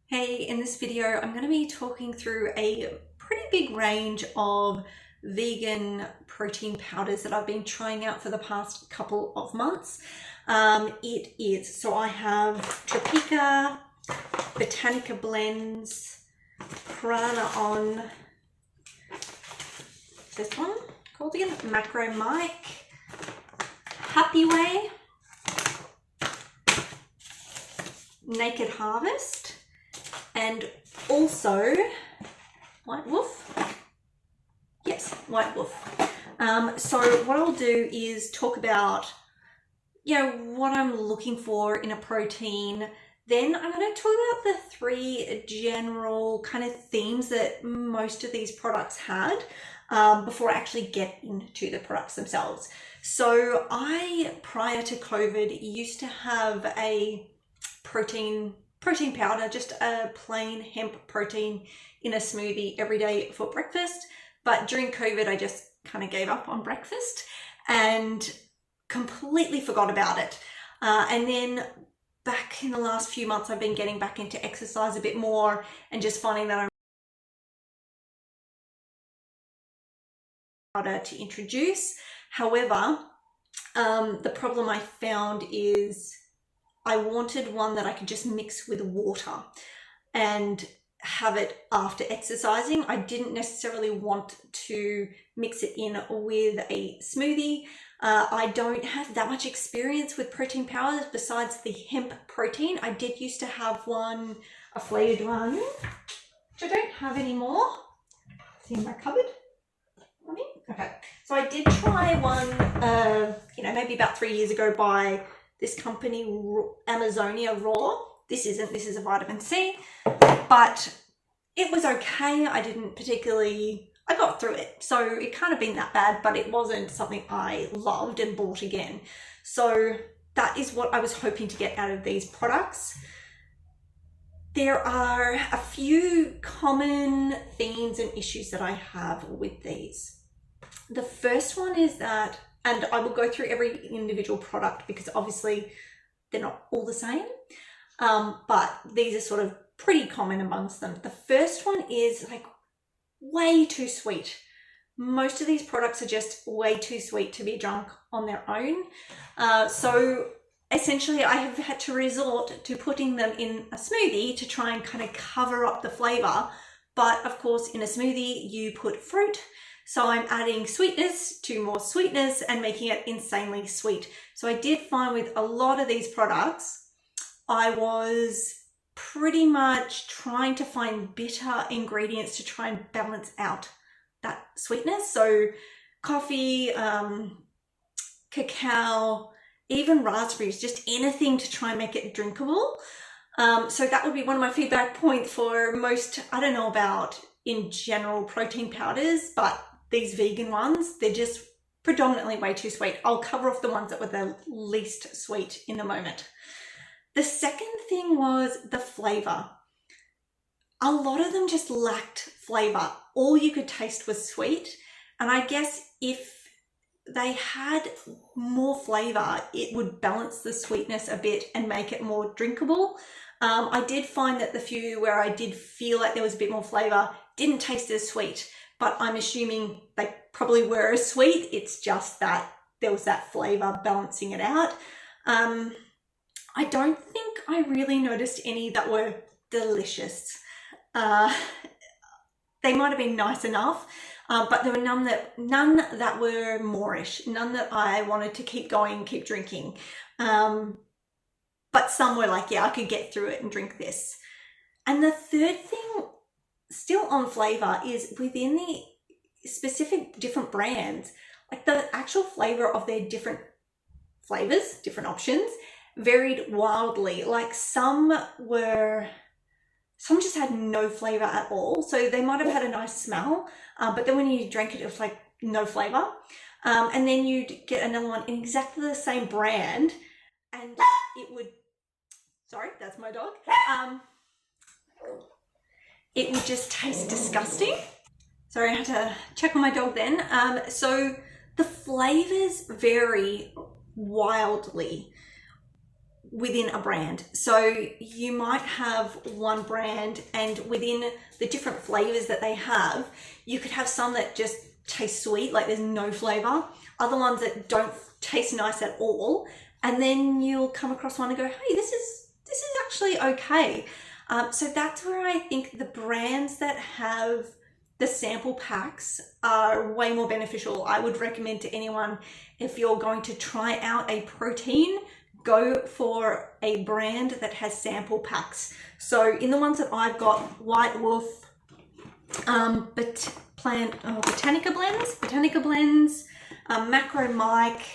Hey, in this video, I'm going to be talking through a pretty big range of vegan protein powders that I've been trying out for the past couple of months. So I have Tropeaka, Botanika blends, Prana on this one called again, Macro Mike, Happy Way, Naked Harvest, and also White Wolf. Yes, White Wolf. So what I'll do is talk about, what I'm looking for in a protein. Then I'm going to talk about the three general kind of themes that most of these products had before I actually get into the products themselves. So prior to COVID, used to have a protein powder, just a plain hemp protein in a smoothie every day for breakfast. But during COVID, I just kind of gave up on breakfast and completely forgot about it. And then back in the last few months, I've been getting back into exercise a bit more and just finding that I'm harder to introduce. However, the problem I found is I wanted one that I could just mix with water and have it after exercising. I didn't necessarily want to mix it in with a smoothie. I don't have that much experience with protein powders besides the hemp protein. I did used to have one, a flavored one, which I don't have anymore. It's in my cupboard. Okay, so I did try one, maybe about 3 years ago by this company, Amazonia Raw. This is a vitamin C, but it was okay. I got through it. So it can't have been that bad, but it wasn't something I loved and bought again. So that is what I was hoping to get out of these products. There are a few common themes and issues that I have with these. The first one is that, and I will go through every individual product because obviously they're not all the same, but these are sort of pretty common amongst them. The first one is like way too sweet. Most of these products are just way too sweet to be drunk on their own. So essentially I have had to resort to putting them in a smoothie to try and kind of cover up the flavor. But of course, in a smoothie, you put fruit. So I'm adding sweetness to more sweetness and making it insanely sweet. So I did find with a lot of these products, I was pretty much trying to find bitter ingredients to try and balance out that sweetness. So coffee, cacao, even raspberries, just anything to try and make it drinkable. So that would be one of my feedback points for most, I don't know about in general protein powders, but these vegan ones, they're just predominantly way too sweet. I'll cover off the ones that were the least sweet in a moment. The second thing was the flavor. A lot of them just lacked flavor. All you could taste was sweet. And I guess if they had more flavor, it would balance the sweetness a bit and make it more drinkable. I did find that the few where I did feel like there was a bit more flavor didn't taste as sweet, but I'm assuming they probably were as sweet. It's just that there was that flavor balancing it out. I don't think I really noticed any that were delicious. They might have been nice enough, but there were none that were moreish, none that I wanted to keep going, keep drinking. But some were like, yeah, I could get through it and drink this. And the third thing, still on flavor, is within the specific different brands, like the actual flavor of their different flavors, different options, varied wildly. Like some just had no flavor at all. So they might have had a nice smell, but then when you drank it, it was like no flavor. And then you'd get another one in exactly the same brand and it would, sorry, that's my dog. It would just taste disgusting. Sorry, I had to check on my dog then. So the flavors vary wildly. within a brand. So you might have one brand, and within the different flavors that they have, you could have some that just taste sweet, like there's no flavor, other ones that don't taste nice at all, and then you'll come across one and go, hey, this is actually okay. So that's where I think the brands that have the sample packs are way more beneficial. I would recommend to anyone, if you're going to try out a protein, go for a brand that has sample packs. So in the ones that I've got, White Wolf, Botanika blends, Macro Mike,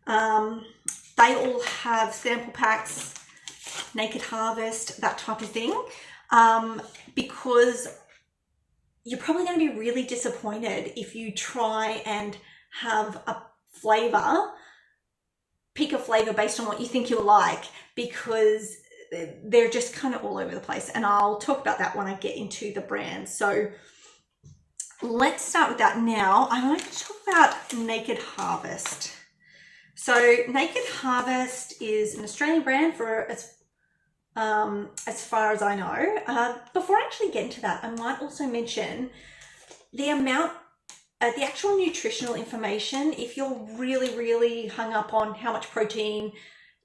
they all have sample packs, Naked Harvest, that type of thing, because you're probably going to be really disappointed if you try and have a flavor, pick a flavor based on what you think you'll like, because they're just kind of all over the place. And I'll talk about that when I get into the brand. So let's start with that now. I want to talk about Naked Harvest. So Naked Harvest is an Australian brand for as far as I know. Before I actually get into that, I might also mention the amount, the actual nutritional information. If you're really, really hung up on how much protein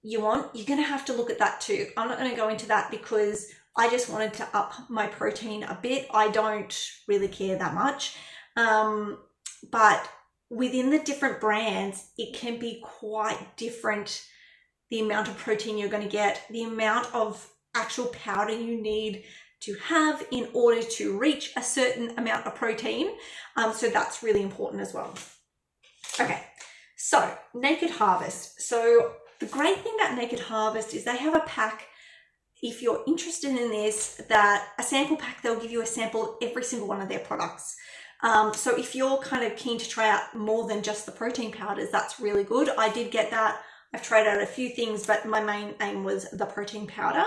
you want, you're going to have to look at that too. I'm not going to go into that because I just wanted to up my protein a bit. I don't really care that much. But within the different brands, it can be quite different. The amount of protein you're going to get, the amount of actual powder you need to have in order to reach a certain amount of protein. So that's really important as well. Okay, so Naked Harvest. So the great thing about Naked Harvest is they have a pack, if you're interested in this, that a sample pack, they'll give you a sample of every single one of their products. So if you're kind of keen to try out more than just the protein powders, that's really good. I did get that. I've tried out a few things, but my main aim was the protein powder.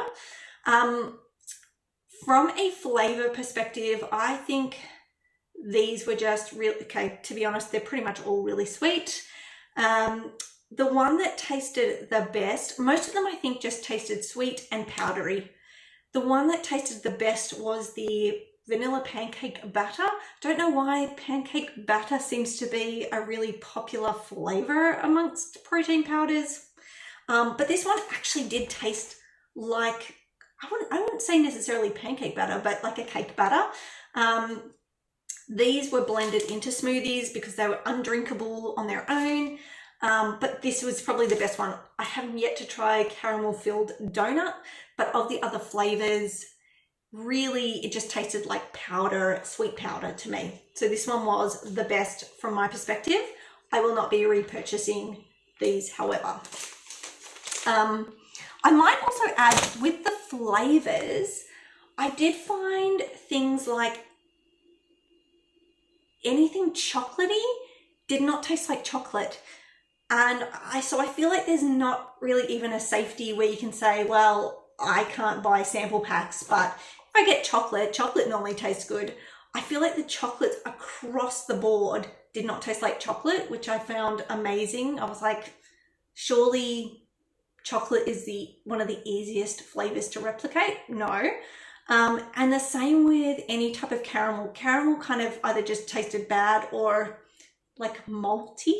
From a flavor perspective, I think these were just really, okay, to be honest, they're pretty much all really sweet. The one that tasted the best, most of them I think just tasted sweet and powdery. The one that tasted the best was the vanilla pancake batter. Don't know why pancake batter seems to be a really popular flavor amongst protein powders. But this one actually did taste like, I wouldn't say necessarily pancake batter, but like a cake batter. These were blended into smoothies because they were undrinkable on their own. But this was probably the best one. I haven't yet to try caramel filled donut, but of the other flavors, really it just tasted like powder, sweet powder to me. So this one was the best from my perspective. I will not be repurchasing these, however. I might also add, with the flavors, I did find things like anything chocolatey did not taste like chocolate. And so I feel like there's not really even a safety where you can say, well, I can't buy sample packs, but if I get chocolate normally tastes good. I feel like the chocolates across the board did not taste like chocolate, which I found amazing. I was like, surely chocolate is one of the easiest flavors to replicate. No. And the same with any type of caramel. Caramel kind of either just tasted bad or like malty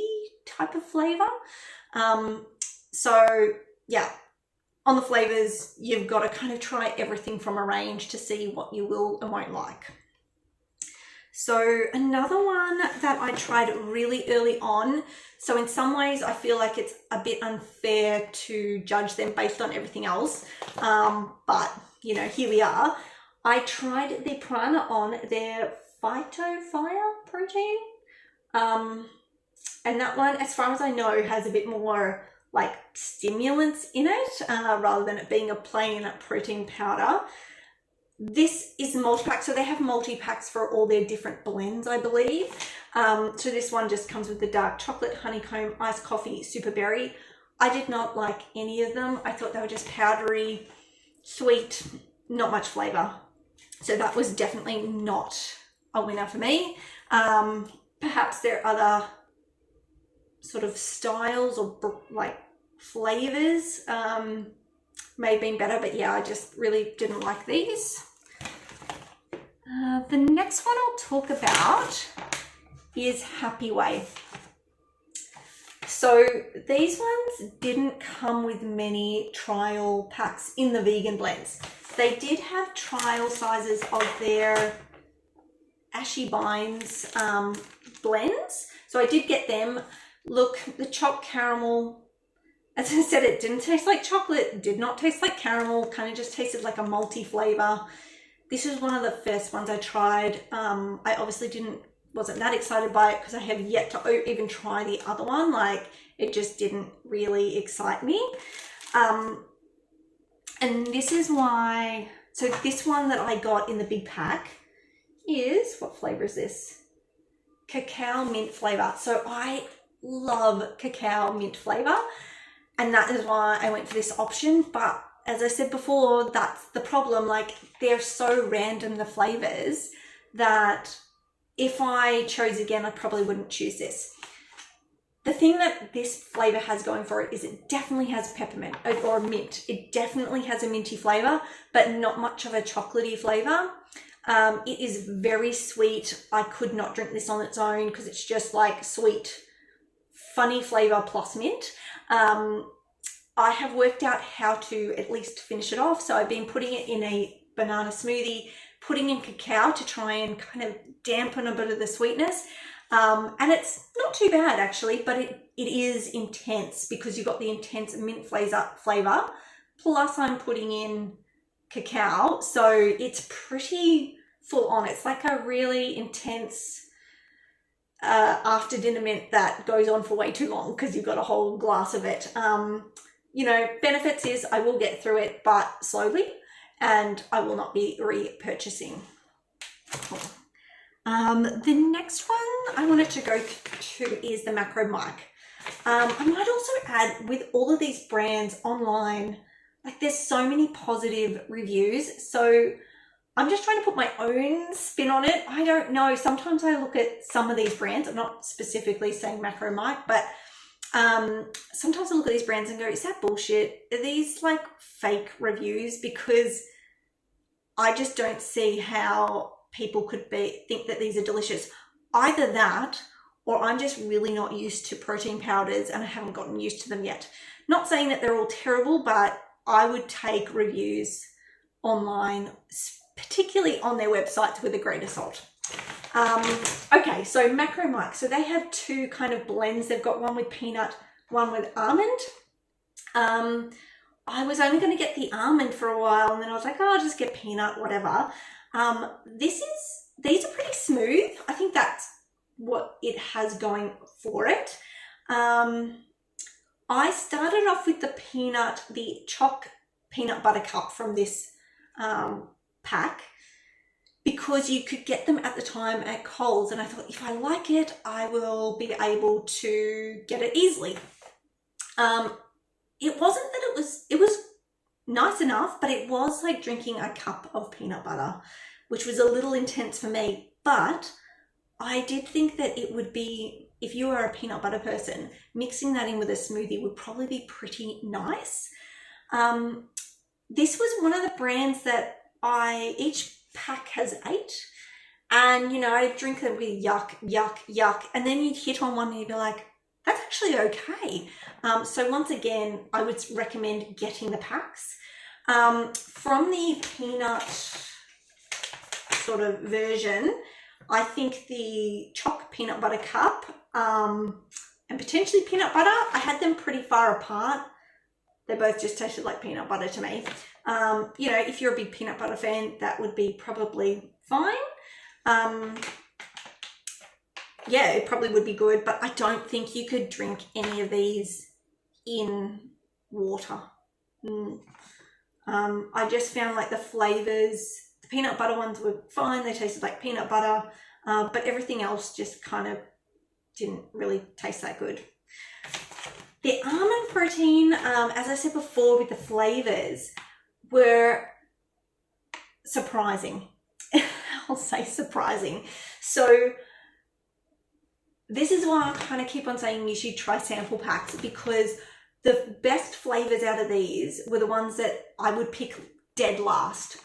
type of flavor. So yeah, on the flavors, you've got to kind of try everything from a range to see what you will and won't like. So another one that I tried really early on, so in some ways I feel like it's a bit unfair to judge them based on everything else, but you know, here we are. I tried the Prana on their Phyto-Fire protein, and that one, as far as I know, has a bit more like stimulants in it, rather than it being a plain protein powder. This is multi-pack, so they have multi-packs for all their different blends, I believe. So this one just comes with the dark chocolate, honeycomb, iced coffee, super berry. I did not like any of them. I thought they were just powdery, sweet, not much flavor. So that was definitely not a winner for me. Perhaps there are other sort of styles or like flavors may have been better, but yeah, I just really didn't like these. The next one I'll talk about is Happy Way. So these ones didn't come with many trial packs in the vegan blends. They did have trial sizes of their Ashy Binds blends. So I did get them. Look, the choc caramel, as I said, it didn't taste like chocolate, did not taste like caramel, kind of just tasted like a malty flavor. This was one of the first ones I tried. I obviously wasn't that excited by it because I have yet to even try the other one. Like, it just didn't really excite me. And this is why, so this one that I got in the big pack is, what flavor is this? Cacao mint flavor. So I love cacao mint flavor, and that is why I went for this option. But as I said before, that's the problem. Like, they're so random, the flavors, that if I chose again, I probably wouldn't choose this. The thing that this flavor has going for it is it definitely has peppermint or mint. It definitely has a minty flavor, but not much of a chocolatey flavor. It is very sweet. I could not drink this on its own because it's just like sweet, funny flavor plus mint. I have worked out how to at least finish it off. So I've been putting it in a banana smoothie, putting in cacao to try and kind of dampen a bit of the sweetness. And it's not too bad actually, but it is intense because you've got the intense mint flavor. Plus I'm putting in cacao. So it's pretty full on. It's like a really intense after dinner mint that goes on for way too long because you've got a whole glass of it. You know, benefits is I will get through it, but slowly, and I will not be repurchasing. The next one I wanted to go to is the Macro Mic. I might also add, with all of these brands online, like, there's so many positive reviews. So I'm just trying to put my own spin on it. I don't know. Sometimes I look at some of these brands. I'm not specifically saying Macro Mic, but sometimes I look at these brands and go, is that bullshit? Are these like fake reviews? Because I just don't see how people could think that these are delicious. Either that, or I'm just really not used to protein powders and I haven't gotten used to them yet. Not saying that they're all terrible, but I would take reviews online, particularly on their websites, with a grain of salt. Okay, so Macro Mic. So they have two kind of blends. They've got one with peanut, one with almond. I was only going to get the almond for a while, and then I was like, oh, I'll just get peanut, whatever. These are pretty smooth. I think that's what it has going for it. I started off with the choc peanut butter cup from this pack, because you could get them at the time at Coles, and I thought, if I like it, I will be able to get it easily. It wasn't that it was nice enough, but it was like drinking a cup of peanut butter, which was a little intense for me. But I did think that it would be, if you are a peanut butter person, mixing that in with a smoothie would probably be pretty nice. This was one of the brands that each pack has 8, and you know, I drink them with yuck, and then you'd hit on one and you'd be like, that's actually okay. So once again, I would recommend getting the packs. From the peanut sort of version, I think the choc peanut butter cup and potentially peanut butter, I had them pretty far apart. They both just tasted like peanut butter to me. You know, if you're a big peanut butter fan, that would be probably fine. Yeah, it probably would be good, but I don't think you could drink any of these in water. I just found like the flavors, the peanut butter ones were fine. They tasted like peanut butter, but everything else just kind of didn't really taste that good. The almond protein, as I said before, with the flavors, were surprising. I'll say surprising. So this is why I kind of keep on saying you should try sample packs, because the best flavors out of these were the ones that I would pick dead last.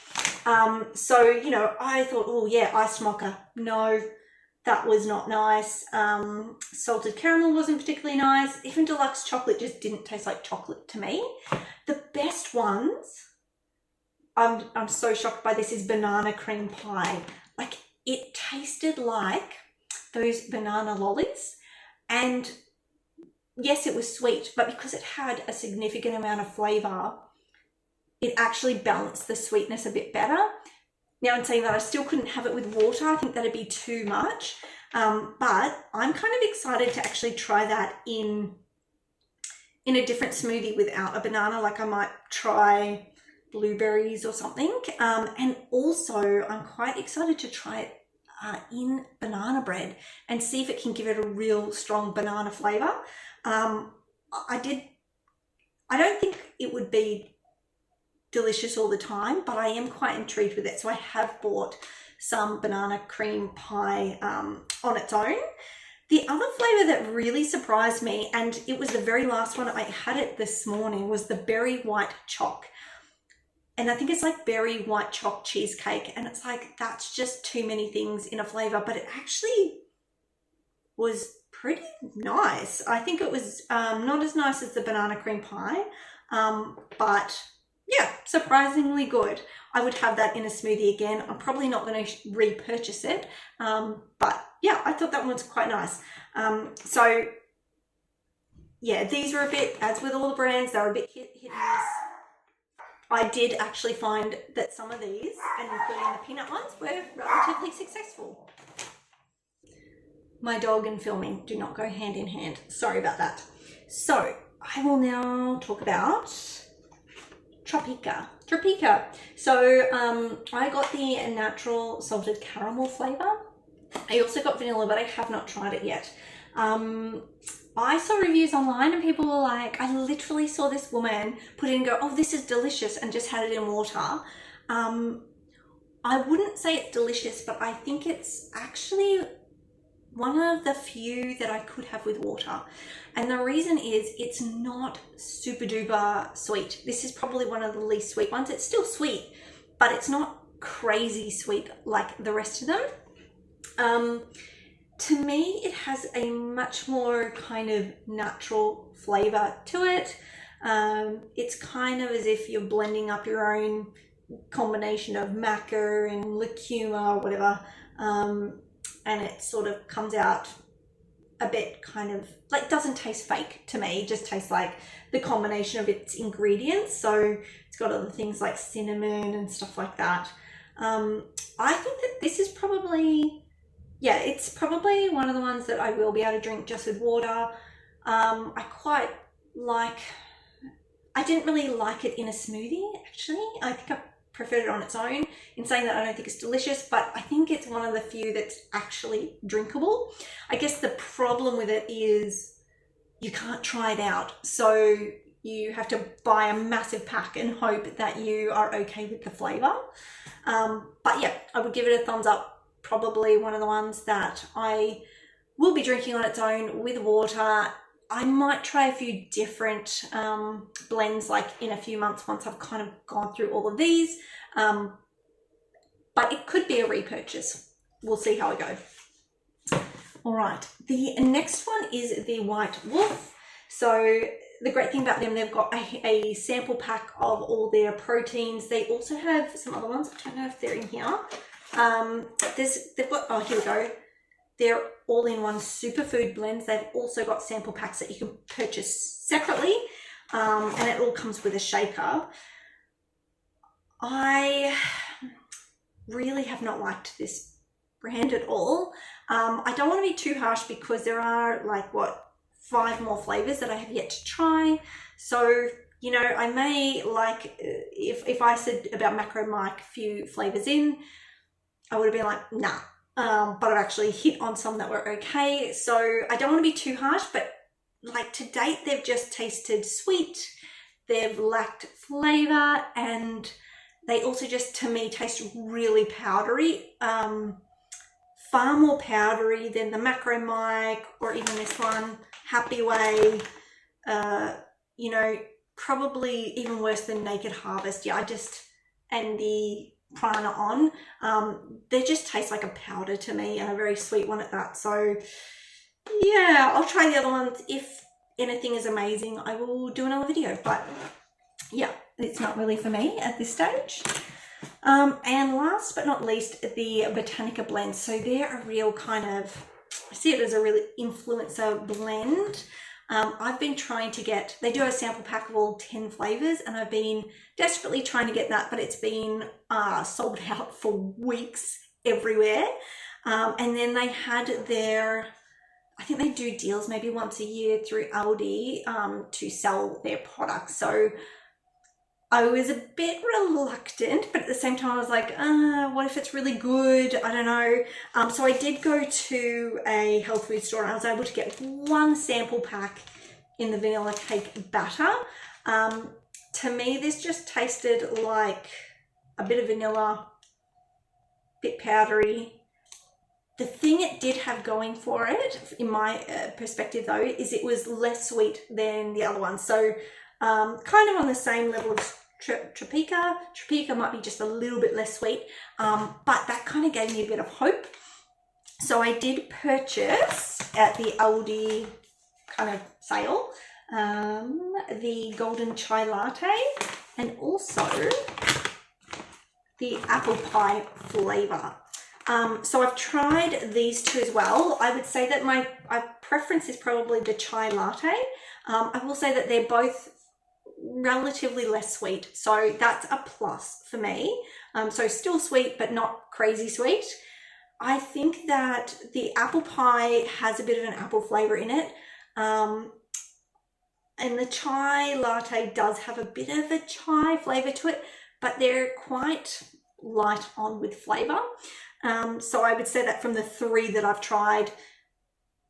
So, you know, I thought, oh yeah, iced mocha. No, that was not nice. Salted caramel wasn't particularly nice. Even deluxe chocolate just didn't taste like chocolate to me. The best ones, I'm so shocked by this, is banana cream pie. Like, it tasted like those banana lollies, and yes, it was sweet, but because it had a significant amount of flavor, it actually balanced the sweetness a bit better. Now, in saying that, I still couldn't have it with water. I think that'd be too much. But I'm kind of excited to actually try that in a different smoothie without a banana. Like, I might try blueberries or something. And also, I'm quite excited to try it in banana bread and see if it can give it a real strong banana flavor. I don't think it would be delicious all the time, but I am quite intrigued with it. So I have bought some banana cream pie on its own. The other flavor that really surprised me, and it was the very last one, I had it this morning, was the berry white choc. And I think it's like berry white choc cheesecake. And it's like, that's just too many things in a flavor, but it actually was pretty nice. I think it was not as nice as the banana cream pie, but yeah, surprisingly good. I would have that in a smoothie again. I'm probably not going to repurchase it, but yeah, I thought that one was quite nice. So yeah, these were a bit, as with all the brands, they were a bit hit and miss. I did actually find that some of these, and including the peanut ones, were relatively successful. My dog and filming do not go hand in hand. Sorry about that. So I will now talk about Tropeaka. So I got the natural salted caramel flavor. I also got vanilla, but I have not tried it yet. I saw reviews online and people were like, I literally saw this woman put it and go, oh, this is delicious, and just had it in water. I wouldn't say it's delicious, but I think it's actually one of the few that I could have with water. And the reason is it's not super duper sweet. This is probably one of the least sweet ones. It's still sweet, but it's not crazy sweet like the rest of them. To me, it has a much more kind of natural flavor to it. It's kind of as if you're blending up your own combination of maca and lucuma or whatever. And it sort of comes out a bit kind of like, doesn't taste fake to me. It just tastes like the combination of its ingredients. So it's got other things like cinnamon and stuff like that. I think that this is probably, yeah, it's probably one of the ones that I will be able to drink just with water. I quite like, I didn't really like it in a smoothie, actually. I think I preferred it on its own. In saying that, I don't think it's delicious, but I think it's one of the few that's actually drinkable. I guess the problem with it is you can't try it out. So you have to buy a massive pack and hope that you are okay with the flavor. But yeah, I would give it a thumbs up. Probably one of the ones that I will be drinking on its own with water. I might try a few different blends like in a few months once I've kind of gone through all of these. But it could be a repurchase. We'll see how it goes. All right, the next one is the White Wolf. So the great thing about them, they've got a sample pack of all their proteins. They also have some other ones. I don't know if they're in here. They've got, oh, here we go. They're all-in-one superfood blends. They've also got sample packs that you can purchase separately, and it all comes with a shaker. I really have not liked this brand at all. I don't want to be too harsh because there are like, what, 5 more flavors that I have yet to try. So, you know, I may like, if I said about Macro Mike a few flavors in, I would have been like, nah. But I've actually hit on some that were okay. So I don't want to be too harsh, but like to date, they've just tasted sweet. They've lacked flavor, and they also just, to me, taste really powdery. Far more powdery than the Macro Mike or even this one, Happy Way. you know, probably even worse than Naked Harvest. Yeah, and the Prana on, they just taste like a powder to me, and a very sweet one at that. So yeah, I'll try the other ones. If anything is amazing, I will do another video, but yeah, it's not really for me at this stage. And last but not least, the Botanika blends. So they're a real kind of, I see it as a really influencer blend. I've been trying to get, they do a sample pack of all 10 flavors, and I've been desperately trying to get that, but it's been sold out for weeks everywhere. And then they had their, I think they do deals maybe once a year through Aldi to sell their products. So I was a bit reluctant, but at the same time I was like, what if it's really good? I don't know. So I did go to a health food store, and I was able to get one sample pack in the vanilla cake batter. To me, this just tasted like a bit of vanilla, bit powdery. The thing it did have going for it, in my perspective though, is it was less sweet than the other one. So kind of on the same level of Tropeaka. Tropeaka might be just a little bit less sweet, but that kind of gave me a bit of hope. So I did purchase at the Aldi kind of sale the golden chai latte, and also the apple pie flavor. So I've tried these two as well. I would say that my preference is probably the chai latte. I will say that they're both relatively less sweet, so that's a plus for me. So still sweet, but not crazy sweet. I think that the apple pie has a bit of an apple flavor in it. And the chai latte does have a bit of a chai flavor to it, but they're quite light on with flavor. So I would say that from the three that I've tried,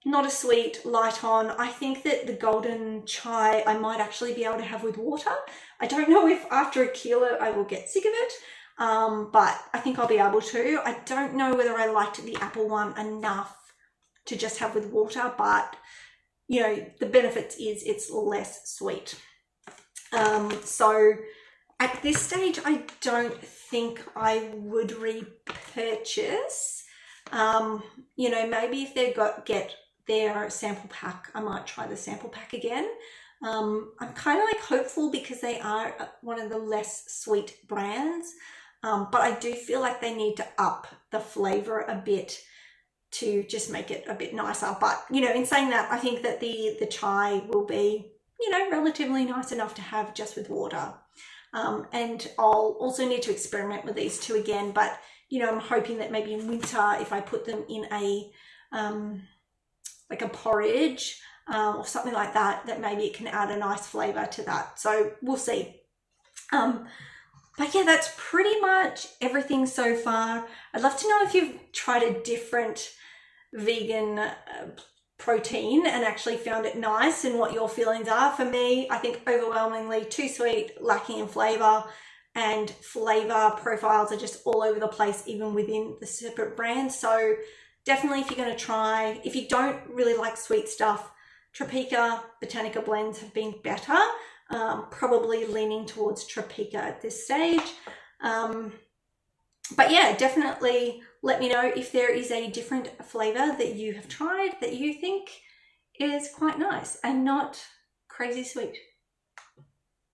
not a sweet, light on. I think that the golden chai I might actually be able to have with water. I don't know if after a kilo I will get sick of it, but I think I'll be able to. I don't know whether I liked the apple one enough to just have with water, but you know, the benefit is it's less sweet. So at this stage, I don't think I would repurchase. You know, maybe if they get their sample pack, I might try the sample pack again. I'm kind of like hopeful because they are one of the less sweet brands, but I do feel like they need to up the flavor a bit to just make it a bit nicer. But you know, in saying that, I think that the chai will be, you know, relatively nice enough to have just with water. And I'll also need to experiment with these two again, but you know, I'm hoping that maybe in winter, if I put them in a like a porridge or something like that, that maybe it can add a nice flavor to that. So we'll see. But yeah, that's pretty much everything so far. I'd love to know if you've tried a different vegan protein and actually found it nice and what your feelings are. For me, I think overwhelmingly too sweet, lacking in flavor, and flavor profiles are just all over the place, even within the separate brands. So definitely, if you're going to try, if you don't really like sweet stuff, Tropeaka, Botanika blends have been better. Probably leaning towards Tropeaka at this stage. But yeah, definitely let me know if there is a different flavor that you have tried that you think is quite nice and not crazy sweet.